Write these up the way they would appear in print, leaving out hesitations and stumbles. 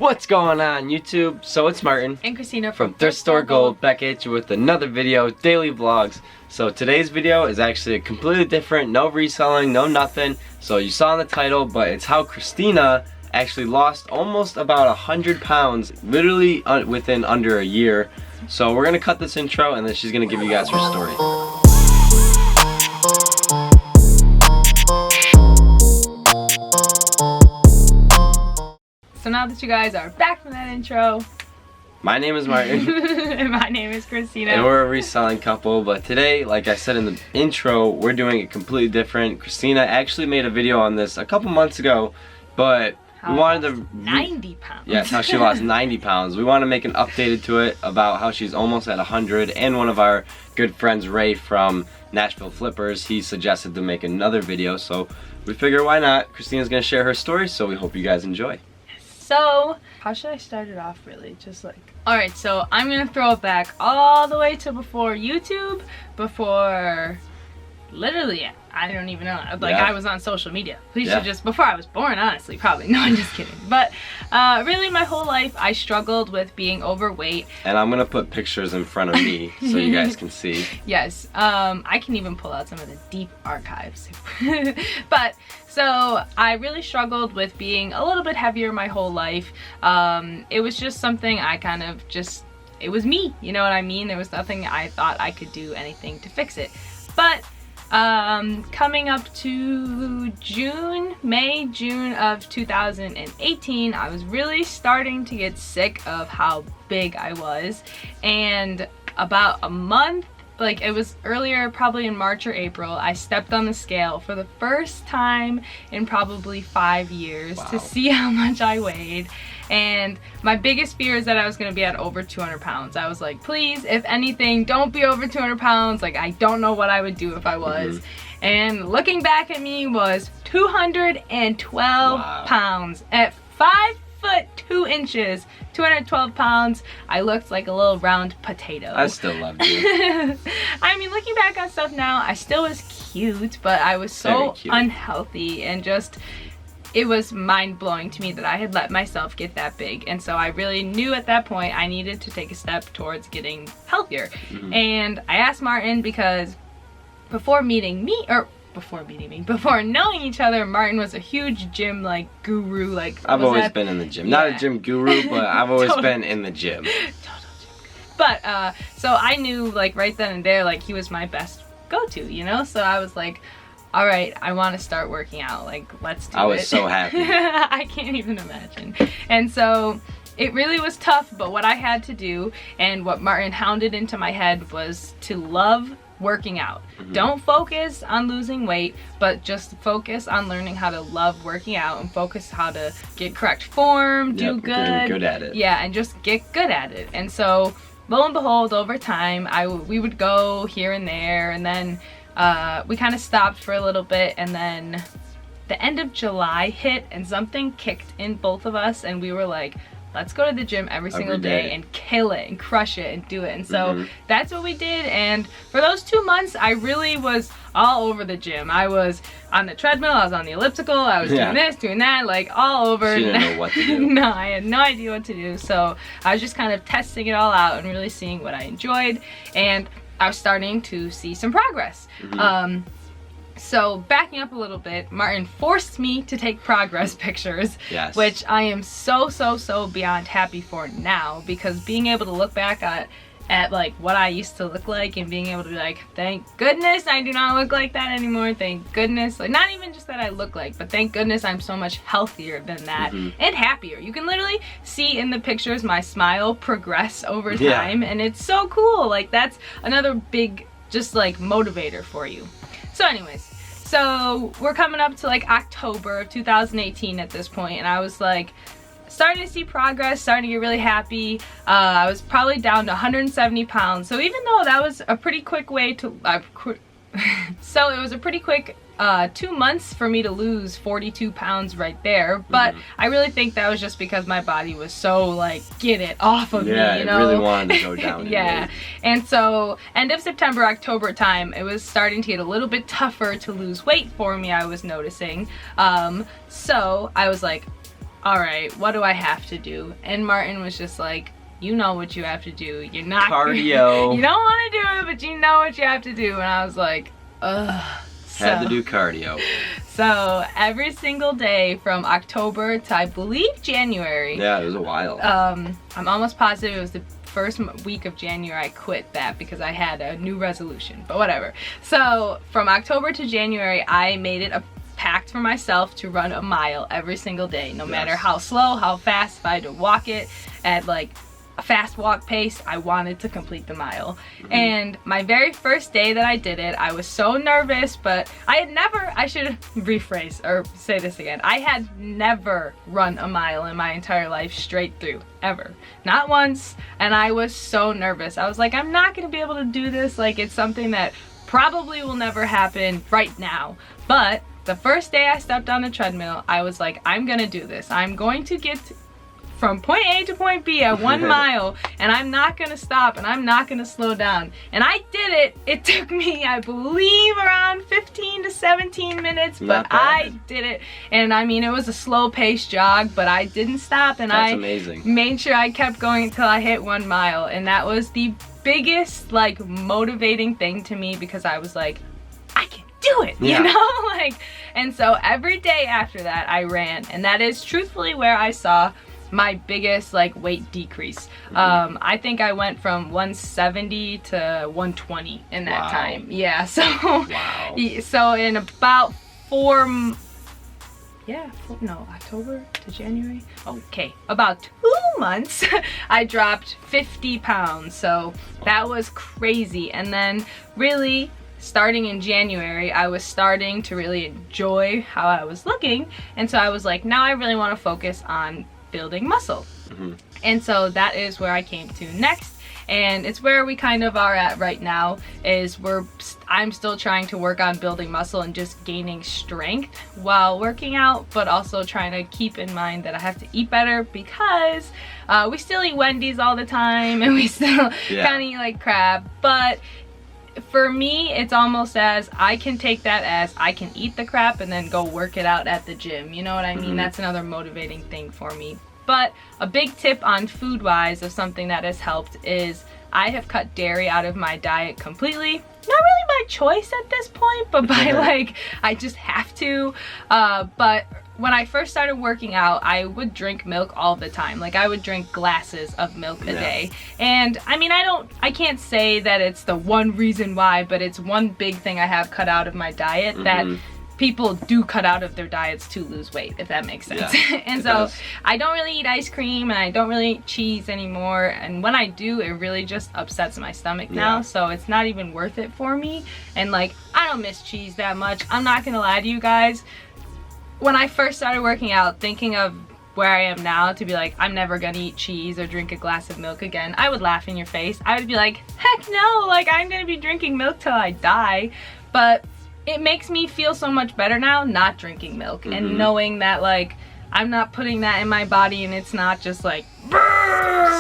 What's going on YouTube? So it's Martin and Kristina from Thrift Store Gold back at you with another video, daily vlogs. So today's video is actually completely different, no reselling, no nothing. So you saw in the title, but it's how Kristina actually lost almost about 100 pounds literally within under a year. So we're gonna cut this intro and then she's gonna give you guys her story. So now that you guys are back from that intro, my name is Martin. and my name is Kristina. And we're a reselling couple, but today, like I said in the intro, we're doing it completely different. Kristina actually made a video on this a couple months ago, but we wanted to 90 pounds. Yes, how she lost 90 pounds. We want to make an updated to it about how she's almost at 100, and one of our good friends, Ray from Nashville Flippers, he suggested to make another video, so we figure why not. Kristina's gonna share her story, so we hope you guys enjoy. So, how should I start it off really? Just like, alright, so I'm gonna throw it back all the way to before YouTube, before, literally, I don't even know, like I was on social media. Please should just, before I was born, honestly, probably. No, I'm just kidding. But really my whole life I struggled with being overweight. And I'm gonna put pictures in front of me so you guys can see. Yes, I can even pull out some of the deep archives. But so I really struggled with being a little bit heavier my whole life. It was just something I kind of just, it was me, you know what I mean? There was nothing I thought I could do anything to fix it. But coming up to June of 2018, I was really starting to get sick of how big I was, and about a month, like it was earlier, probably in March or April, I stepped on the scale for the first time in probably 5 years to see how much I weighed. And my biggest fear is that I was gonna be at over 200 pounds. I was like, please, if anything, don't be over 200 pounds. Like, I don't know what I would do if I was. And looking back at me was 212 pounds at 5 foot 2 inches, 212 pounds. I looked like a little round potato. I still love you. I mean, looking back on stuff now, I still was cute, but I was so unhealthy, and just, it was mind-blowing to me that I had let myself get that big. And so I really knew at that point I needed to take a step towards getting healthier. And I asked Martin because before knowing each other, Martin was a huge gym like guru. Like, I've always been in the gym. Not a gym guru, but I've always been in the gym. But so I knew like right then and there, like he was my best go-to, you know? So I was like, all right, I want to start working out. Like, let's do it. I was so happy. I can't even imagine. And so it really was tough, but what I had to do, and what Martin hounded into my head, was to love working out. Don't focus on losing weight, but just focus on learning how to love working out, and focus how to get correct form, do good at it. Yeah, and just get good at it. And so lo and behold, over time, we would go here and there, and then we kind of stopped for a little bit, and then the end of July hit and something kicked in both of us, and we were like, let's go to the gym every single day and kill it and crush it and do it. And so that's what we did. And for those 2 months, I really was all over the gym. I was on the treadmill, I was on the elliptical, I was doing this, doing that, like all over. She didn't know what to do. No, I had no idea what to do. So I was just kind of testing it all out and really seeing what I enjoyed. And I was starting to see some progress. So backing up a little bit, Martin forced me to take progress pictures, which I am so beyond happy for now, because being able to look back at like what I used to look like, and being able to be like, thank goodness I do not look like that anymore. Thank goodness, like not even just that I look like, but thank goodness I'm so much healthier than that and happier. You can literally see in the pictures my smile progress over time, and it's so cool. Like, that's another big just like motivator for you. So anyways, so we're coming up to like October of 2018 at this point, and I was like starting to see progress, starting to get really happy. I was probably down to 170 pounds. So even though that was a pretty quick way to, so it was a pretty quick 2 months for me to lose 42 pounds right there, but I really think that was just because my body was so like, get it off of me, you know? It really wanted to go down. And so end of September, October time, it was starting to get a little bit tougher to lose weight for me, I was noticing. So I was like, all right, what do I have to do? And Martin was just like, you know what you have to do. You're not cardio. You don't want to do it, but you know what you have to do. And I was like, ugh. Had to do cardio. So every single day from October to I believe January. Yeah, it was a while. I'm almost positive it was the first week of January I quit that because I had a new resolution, but whatever. So from October to January, I made it a pact for myself to run a mile every single day, no matter how slow, how fast. If I had to walk it at like a fast walk pace, I wanted to complete the mile. And my very first day that I did it, I was so nervous, but I should rephrase or say this again. I had never run a mile in my entire life straight through, ever. Not once, and I was so nervous. I was like, I'm not gonna be able to do this. Like, it's something that probably will never happen right now. But the first day I stepped on the treadmill, I was like, I'm gonna do this. I'm going to get from point A to point B at 1 mile, and I'm not gonna stop, and I'm not gonna slow down. And I did it. It took me, I believe, around 15 to 17 minutes, but I did it. And I mean, it was a slow paced jog, but I didn't stop, and I made sure I kept going until I hit 1 mile. And that was the biggest, like, motivating thing to me, because I was like, I can do it, you know? Like, and so every day after that, I ran, and that is truthfully where I saw my biggest like weight decrease. I think I went from 170 to 120 in that time. Yeah, so so in about October to January, okay, about 2 months, I dropped 50 pounds. So that was crazy. And then really starting in January, I was starting to really enjoy how I was looking, and so I was like, now I really want to focus on building muscle. And so that is where I came to next, and it's where we kind of are at right now. Is I'm still trying to work on building muscle and just gaining strength while working out, but also trying to keep in mind that I have to eat better, because we still eat Wendy's all the time, and we still kind of eat like crap. But for me, it's almost as I can take that as I can eat the crap and then go work it out at the gym. You know what I mean? That's another motivating thing for me. But a big tip on food wise of something that has helped is I have cut dairy out of my diet completely. Not really my choice at this point, but by like, I just have to. But when I first started working out, I would drink milk all the time. Like, I would drink glasses of milk a day. And I mean, I can't say that it's the one reason why, but it's one big thing I have cut out of my diet that people do cut out of their diets to lose weight, if that makes sense. And so I don't really eat ice cream, and I don't really eat cheese anymore. And when I do, it really just upsets my stomach now. So it's not even worth it for me. And like, I don't miss cheese that much. I'm not gonna lie to you guys. When I first started working out, thinking of where I am now, to be like, I'm never gonna eat cheese or drink a glass of milk again, I would laugh in your face. I would be like, heck no, like, I'm gonna be drinking milk till I die. But it makes me feel so much better now not drinking milk and knowing that, like, I'm not putting that in my body, and it's not just like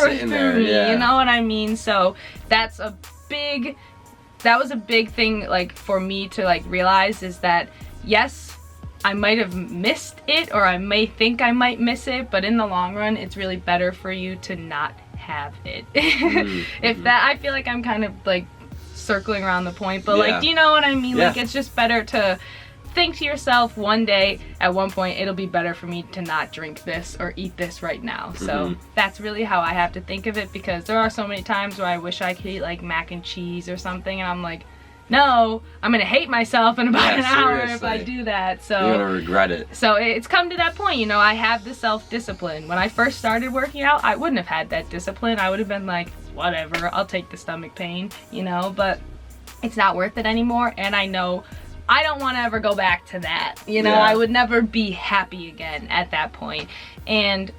sitting there, you know what I mean? So that was a big thing, like, for me to like realize, is that yes, I might have missed it, or I may think I might miss it, but in the long run, it's really better for you to not have it. If that, I feel like I'm kind of like circling around the point, but like, do you know what I mean? Like, it's just better to think to yourself, one day, at one point, it'll be better for me to not drink this or eat this right now. So that's really how I have to think of it, because there are so many times where I wish I could eat like mac and cheese or something, and I'm like, no, I'm gonna hate myself in about an hour if I do that. So you're gonna regret it. So it's come to that point, you know, I have the self-discipline. When I first started working out, I wouldn't have had that discipline. I would have been like, whatever, I'll take the stomach pain, you know, but it's not worth it anymore. And I know I don't want to ever go back to that, you know. I would never be happy again at that point. And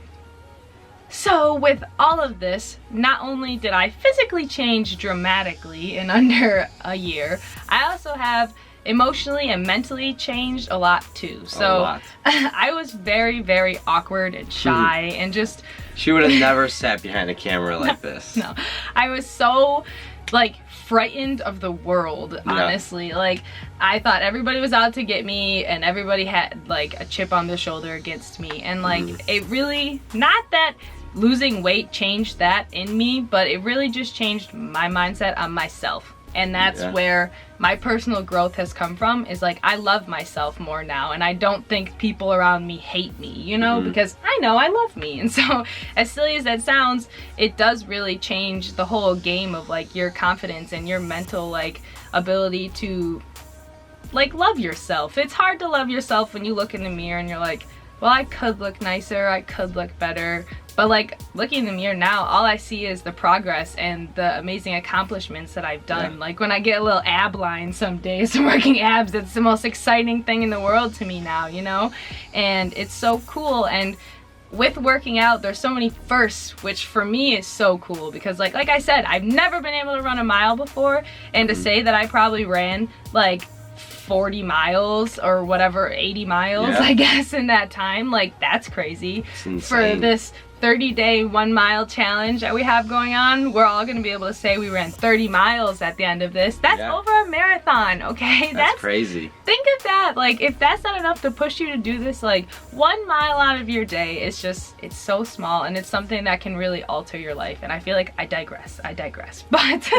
so with all of this, not only did I physically change dramatically in under a year, I also have emotionally and mentally changed a lot too. So I was very, very awkward and shy and just... She would have never sat behind a camera like this. No, I was so like frightened of the world, honestly. Like, I thought everybody was out to get me and everybody had like a chip on their shoulder against me, and like it really, not that losing weight changed that in me, but it really just changed my mindset on myself. And that's where my personal growth has come from, is like, I love myself more now, and I don't think people around me hate me, you know, because I know I love me. And so, as silly as that sounds, it does really change the whole game of like your confidence and your mental like ability to like love yourself. It's hard to love yourself when you look in the mirror and you're like, well, I could look nicer, I could look better. But like, looking in the mirror now, all I see is the progress and the amazing accomplishments that I've done. Like, when I get a little ab line some days from working abs, it's the most exciting thing in the world to me now, you know? And it's so cool. And with working out, there's so many firsts, which for me is so cool, because like I said, I've never been able to run a mile before, and to say that I probably ran like 40 miles or whatever, 80 miles I guess in that time, like that's crazy. For this 30-day 1 mile challenge that we have going on, we're all gonna be able to say we ran 30 miles at the end of this. That's over a marathon, okay? That's crazy. Think of that. Like, if that's not enough to push you to do this, like 1 mile out of your day, it's just, it's so small, and it's something that can really alter your life. And I feel like I digress, but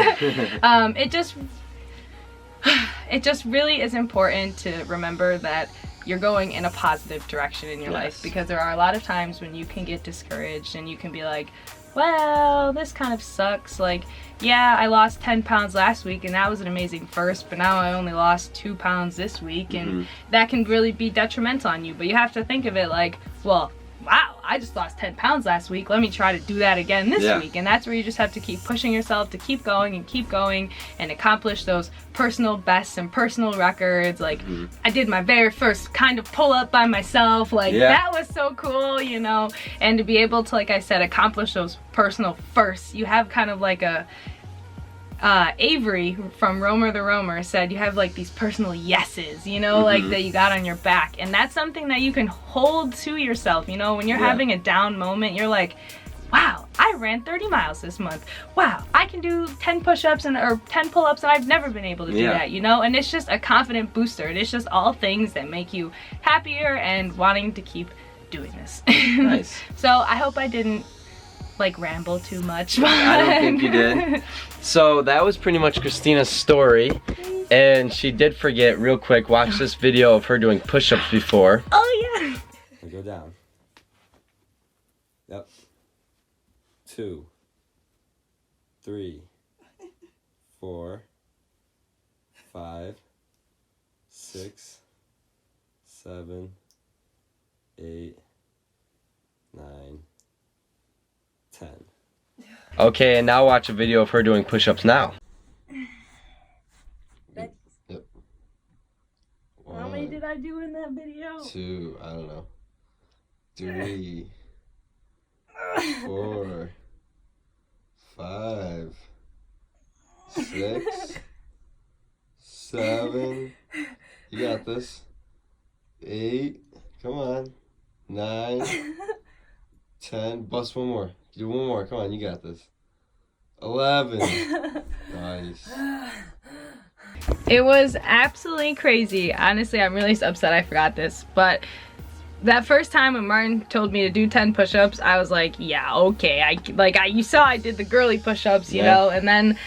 it just really is important to remember that you're going in a positive direction in your life, because there are a lot of times when you can get discouraged and you can be like, well, this kind of sucks. Like, yeah, I lost 10 pounds last week and that was an amazing first, but now I only lost 2 pounds this week, and that can really be detrimental on you. But you have to think of it like, well, wow, I just lost 10 pounds last week. Let me try to do that again this week. And that's where you just have to keep pushing yourself to keep going and accomplish those personal bests and personal records. Like, I did my very first kind of pull up by myself. Like, that was so cool, you know? And to be able to, like I said, accomplish those personal firsts, you have kind of like a, Avery from Romer the Roamer said you have like these personal yeses, you know, like that you got on your back. And that's something that you can hold to yourself, you know, when you're having a down moment, you're like, wow, I ran 30 miles this month. Wow, I can do 10 push-ups or 10 pull-ups, and I've never been able to do that, you know? And it's just a confident booster. And it's just all things that make you happier and wanting to keep doing this. Nice. So I hope I didn't like ramble too much. I don't think you did. So that was pretty much Kristina's story, and she did forget real quick. Watch this video of her doing push-ups before. Oh yeah. Go down. Yep. 2, 3, 4, 5, 6, 7, 8, 9, 10. Okay, and now watch a video of her doing push-ups now. Yep. How many did I do in that video? 2, I don't know. 3, 4, 5, 6, 7. You got this. 8. Come on. 9, 10. Bust one more. Do one more. Come on, you got this. 11. Nice. It was absolutely crazy. Honestly, I'm really upset I forgot this, but that first time when Martin told me to do 10 push-ups, I was like, yeah, okay. You saw I did the girly push-ups, you know, and then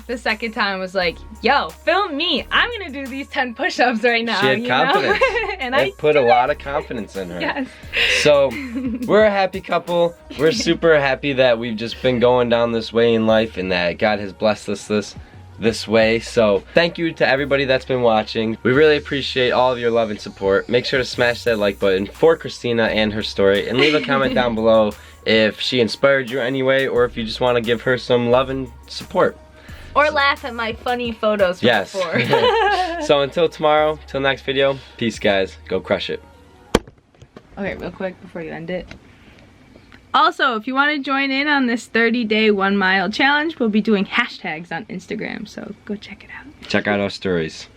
the second time was like, yo, film me. I'm gonna do these 10 push-ups right now. She had confidence. And I put a lot of confidence in her. Yes. So we're a happy couple. We're super happy that we've just been going down this way in life, and that God has blessed us this way. So thank you to everybody that's been watching. We really appreciate all of your love and support. Make sure to smash that like button for Kristina and her story, and leave a comment down below if she inspired you anyway, or if you just want to give her some love and support. Or laugh at my funny photos from before. So until tomorrow, till next video, peace guys, go crush it. Okay, real quick before you end it. Also, if you want to join in on this 30-day 1 mile challenge, we'll be doing hashtags on Instagram, so go check it out. Check out our stories.